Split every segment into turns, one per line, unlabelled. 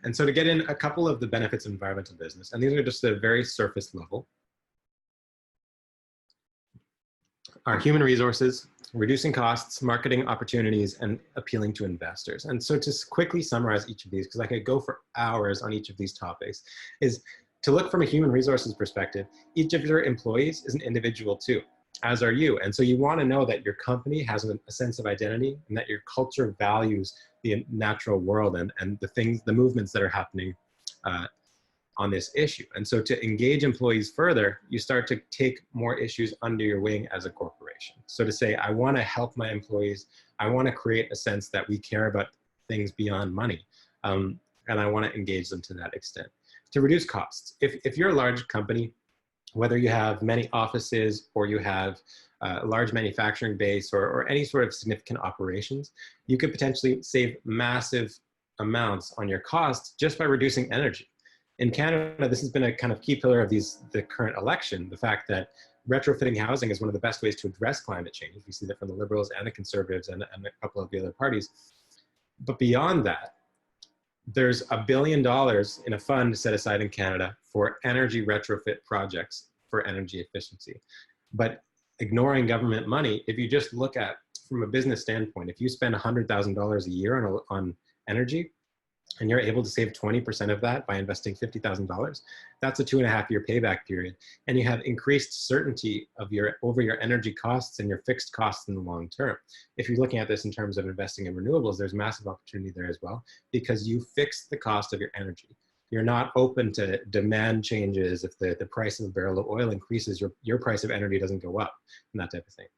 And so to get in a couple of the benefits of environmental business, and these are just a very surface level, are human resources, reducing costs, marketing opportunities, and appealing to investors. And so to quickly summarize each of these, because I could go for hours on each of these topics, is to look from a human resources perspective, each of your employees is an individual too, as are you. And so you want to know that your company has a sense of identity and that your culture values the natural world and the movements that are happening on this issue. And so to engage employees further, you start to take more issues under your wing as a corporation. So to say, I want to help my employees, I want to create a sense that we care about things beyond money, and I want to engage them to that extent. To reduce costs. If you're a large company, whether you have many offices or you have a large manufacturing base or any sort of significant operations, you could potentially save massive amounts on your costs just by reducing energy. In Canada, this has been a kind of key pillar of the current election, the fact that retrofitting housing is one of the best ways to address climate change. We see that from the Liberals and the Conservatives and a couple of the other parties. But beyond that, there's $1 billion in a fund set aside in Canada for energy retrofit projects for energy efficiency. But ignoring government money, if you just look at, from a business standpoint, if you spend $100,000 a year on energy, and you're able to save 20% of that by investing $50,000, that's a 2.5-year payback period. And you have increased certainty of over your energy costs and your fixed costs in the long term. If you're looking at this in terms of investing in renewables, there's massive opportunity there as well, because you fix the cost of your energy. You're not open to demand changes. If the price of a barrel of oil increases, your price of energy doesn't go up, and that type of thing.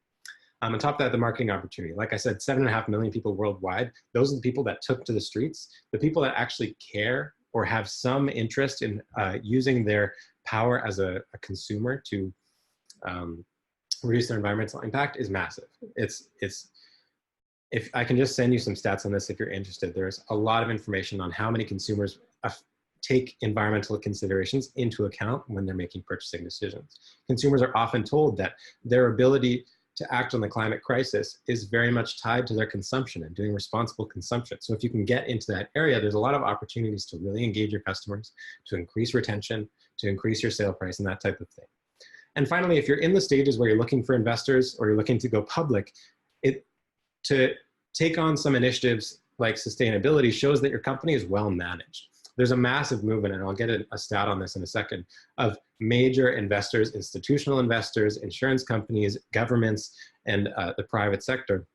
On top of that, the marketing opportunity. Like I said, 7.5 million people worldwide. Those are the people that took to the streets. The people that actually care or have some interest in using their power as a consumer to reduce their environmental impact is massive. If I can just send you some stats on this if you're interested, there's a lot of information on how many consumers take environmental considerations into account when they're making purchasing decisions. Consumers are often told that their ability to act on the climate crisis is very much tied to their consumption and doing responsible consumption. So if you can get into that area, there's a lot of opportunities to really engage your customers, to increase retention, to increase your sale price and that type of thing. And finally, if you're in the stages where you're looking for investors or you're looking to go public, to take on some initiatives like sustainability shows that your company is well managed. There's a massive movement, and I'll get a stat on this in a second, of major investors, institutional investors, insurance companies, governments, and the private sector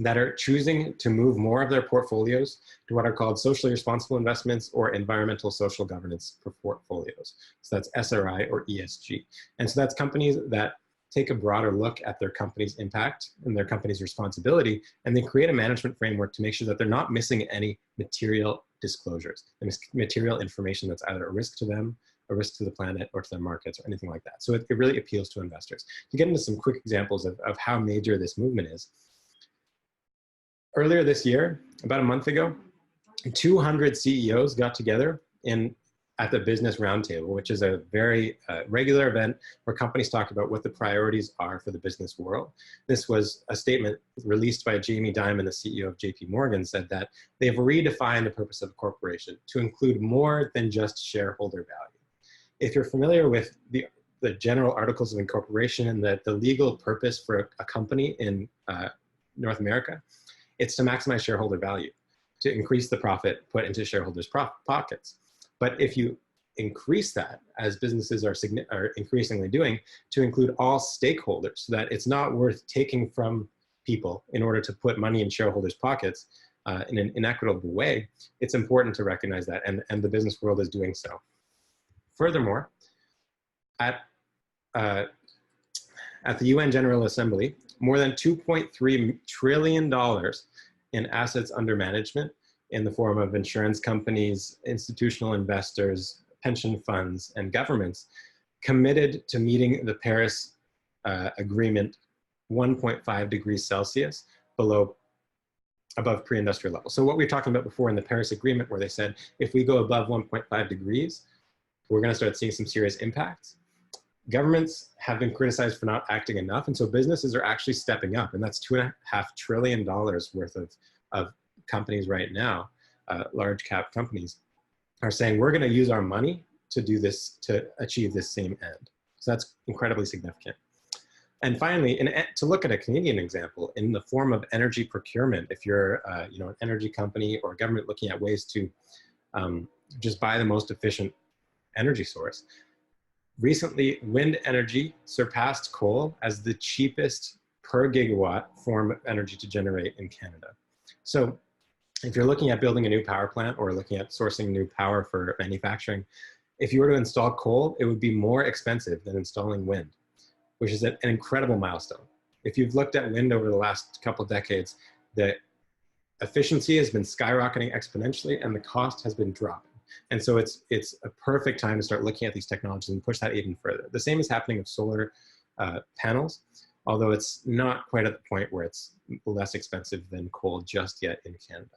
that are choosing to move more of their portfolios to what are called socially responsible investments or environmental social governance portfolios. So that's SRI or ESG. And so that's companies that take a broader look at their company's impact and their company's responsibility, and they create a management framework to make sure that they're not missing any material disclosures, material information that's either a risk to them, a risk to the planet, or to their markets, or anything like that. So it really appeals to investors. To get into some quick examples of how major this movement is, earlier this year, about a month ago, 200 CEOs got together at the Business Roundtable, which is a very regular event where companies talk about what the priorities are for the business world. This was a statement released by Jamie Dimon, the CEO of JP Morgan, said that they've redefined the purpose of a corporation to include more than just shareholder value. If you're familiar with the general articles of incorporation and the legal purpose for a company in North America, it's to maximize shareholder value, to increase the profit put into shareholders' pockets. But if you increase that, as businesses are increasingly doing, to include all stakeholders, so that it's not worth taking from people in order to put money in shareholders' pockets in an inequitable way, it's important to recognize that, and the business world is doing so. Furthermore, at the UN General Assembly, more than $2.3 trillion in assets under management in the form of insurance companies, institutional investors, pension funds, and governments committed to meeting the Paris Agreement 1.5 degrees Celsius above pre-industrial level. So what we were talking about before in the Paris Agreement, where they said, if we go above 1.5 degrees, we're gonna start seeing some serious impacts. Governments have been criticized for not acting enough, and so businesses are actually stepping up, and that's $2.5 trillion worth of companies right now, large cap companies, are saying, we're going to use our money to do this, to achieve this same end. So that's incredibly significant. And finally, to look at a Canadian example in the form of energy procurement, if you're an energy company or a government looking at ways to just buy the most efficient energy source, recently wind energy surpassed coal as the cheapest per gigawatt form of energy to generate in Canada. So if you're looking at building a new power plant or looking at sourcing new power for manufacturing, if you were to install coal, it would be more expensive than installing wind, which is an incredible milestone. If you've looked at wind over the last couple of decades, the efficiency has been skyrocketing exponentially and the cost has been dropping. And so it's a perfect time to start looking at these technologies and push that even further. The same is happening with solar panels, although it's not quite at the point where it's less expensive than coal just yet in Canada.